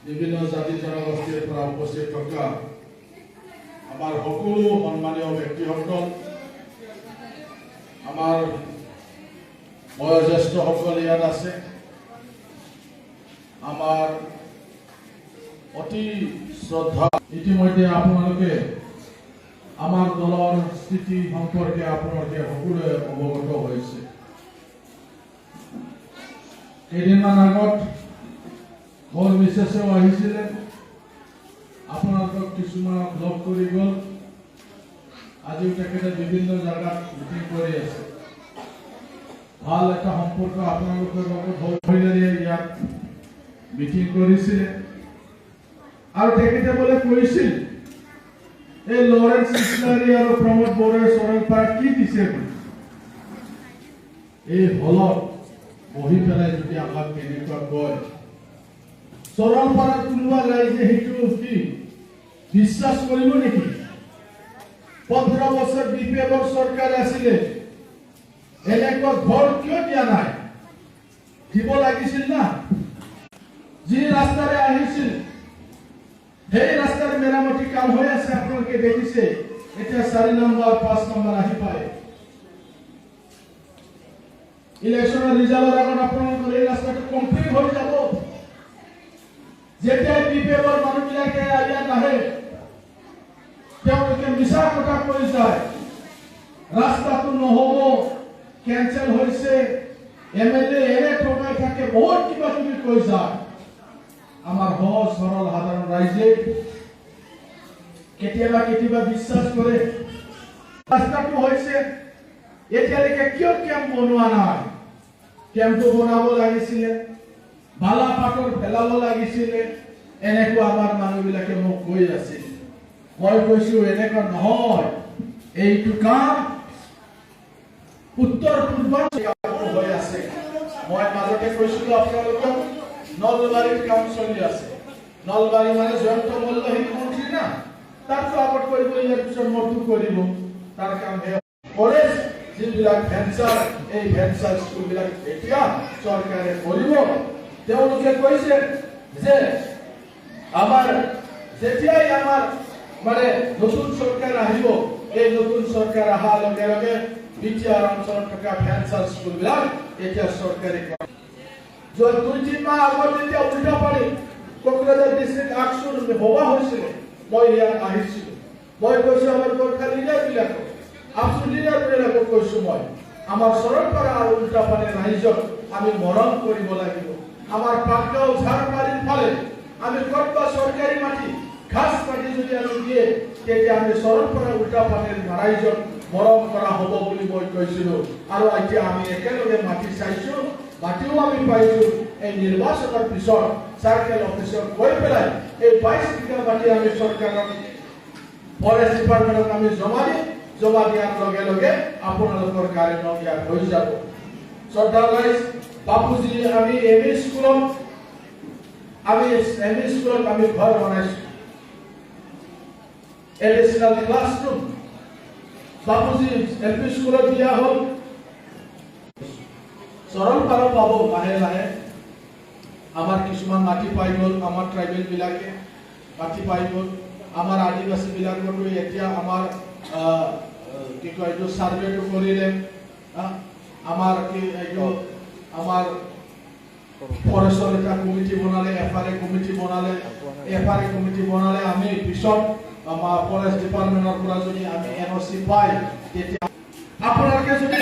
বিভিন্ন জাতি জনগোষ্ঠীৰ পৰা উপস্থিত থকা আমাৰ সকলো সন্মানীয় ব্যক্তিসকল, আমাৰ বয়োজ্যেষ্ঠসকল ইয়াত আছে, আমাৰ অতি শ্ৰদ্ধা। ইতিমধ্যে আপোনালোকে আমাৰ দলৰ স্থিতি সম্পৰ্কে আপোনালোকে সকলোৱে অৱগত হৈছে। কেইদিনমান আগত মোৰ মিছেছেও আহিছিলে, আপোনালোকক কিছুমানক লগ কৰি গ'ল। আজিও তেখেতে বিভিন্ন জাগাত মিটিং কৰি আছে। ভাল এটা সম্পৰ্ক আপোনালোকৰ লগত ইয়াত মিটিং কৰিছিলে আৰু তেখেতে বোলে কৈছিল এই লৰেন্স ইছলাৰী আৰু প্ৰমোদ বড়োৱে চৰলপাৰাত কি দিছে বুলি। এই হলত বহি পেলাই যদি আমাক কেনেকুৱা কয়, চৰলপাৰাত কোনোবা ৰাইজে সেইটো কি বিশ্বাস কৰিব নেকি? 15 বছৰ বিপিএফৰ চৰকাৰ আছিলে, এনেকুৱা ঘৰ কিয় দিয়া নাই? দিব লাগিছিল না। যি ৰাস্তাৰে আহিছিল সেই ৰাস্তাৰ মেৰামতি কাম হৈ আছে, আপোনালোকে দেখিছে। এতিয়া 4 নম্বৰ 5 নম্বৰ আহি পায়। ইলেকশ্যনৰ ৰিজাল্টৰ আগত আপোনালোকৰ এই ৰাস্তাটো কমপ্লিট হৈ যাব। যেতিয়া বিপিএফৰ মানুহবিলাকে ইয়াত আহে, তেওঁলোকে মিছা কথা কৈ যায়, ৰাস্তাটো নহ'ব, কেঞ্চেল হৈছে, এমএলএ এনে ঠকাই থাকে, বহুত কিবা কিবি কৈ যায়। আমাৰ সহজ সৰল সাধাৰণ ৰাইজে কেতিয়াবা কেতিয়াবা বিশ্বাস কৰে। ৰাস্তাটো হৈছে, এতিয়ালৈকে কিয় কেম্প বনোৱা নাই? কেম্পটো বনাব লাগিছিলে, বালা পাথৰ পেলাব লাগিছিলে, এনেকুৱা আমাৰ মানুহবিলাকে মোক কৈ আছিল। মই কৈছো এনেকুৱা নহয়, এইটো কাম উত্তৰ পূৰ্বাঞ্চলত হৈ আছে। মই মাজতে কৈছিলো আপোনালোকক নলবাৰীত কাম চলি আছে। নলবাৰী মানে জয়ন্ত মল্ল মন্ত্ৰী না, তাতো আগত কৰিব, ইয়াৰ পিছত মৰটো কৰিব। তাৰ কাম কলেজ যিবিলাক ভেঞ্চাৰ, এই ভেঞ্চাৰ স্কুলবিলাক এতিয়া চৰকাৰে কৰিব। তেওঁলোকে কৈছে যে আমাৰ যেতিয়াই আমাৰ মানে নতুন চৰকাৰ আহিব, এই নতুন চৰকাৰ অহাৰ লগে লগে বিটিআৰ অঞ্চলত থকা ভেঞ্চাৰ স্কুলবিলাক এতিয়া চৰকাৰী যোৱা 2-3 মাহ আগত যেতিয়া উল্টাপানী কোকৰাঝাৰ ডিষ্ট্ৰিক্ট আকচুৰ হোৱা হৈছিলে, মই ইয়াত আহিছিলো। মই কৈছো আমাৰ গোৰ্খা লিডাৰবিলাকক, আকচুৰ লিডাৰবিলাকক কৈছো মই, আমাৰ চৰলপাৰা আৰু উল্টাপানী ৰাইজক আমি মৰম কৰিব লাগিব। আমাৰ পাটগাঁও ঝাৰবাৰীৰ ফালে আমি ক'ৰবা চৰকাৰী মাটি ঘাস কাটি যদি আমি দিয়ে, তেতিয়া আমি চৰলপাৰা উল্টাপানীৰ ৰাইজক মৰম কৰা হ'ব বুলি মই কৈছিলো। আৰু এতিয়া আমি একেলগে মাটি চাইছো, মাটিও আমি পাইছো। এই নিৰ্বাচনৰ পিছত চাৰ্কেল অফিচত গৈ পেলাই এই 22 বিঘা মাটি আমি চৰকাৰক ফৰেষ্ট ডিপাৰ্টমেণ্টক আমি জমা দিয়াৰ লগে লগে আপোনালোকৰ কাৰ্য ইয়াত হৈ যাব। শ্ৰদ্ধাৰ ৰাইজ, বাপুজী আমি এমই স্কুলত আমি ঘৰ বনাইছো, এডিশনাল ক্লাছৰুম বাপুজী এলপি স্কুলত দিয়া হ'ল। চৰলপাৰা পাব লাহে লাহে। আমাৰ কিছুমান মাটি পাই গ'ল, আমাৰ ট্ৰাইবেল বিলাকে মাটি পাই গ'ল। আমাৰ আদিবাসী বিলাকৰো এতিয়া আমাৰ কি কয় এইটো সাৰ্ভেটো কৰিলে। আমাৰ কি এইটো আমাৰ ফৰেষ্টৰ এটা কমিটি বনালে, এফআৰএ কমিটি বনালে। এফআৰএ কমিটি বনালে আমি পিছত আমাৰ ফৰেষ্ট ডিপাৰ্টমেণ্টৰ পৰা যদি আমি এনঅ'চি পাই, তেতিয়া আপোনালোকে যদি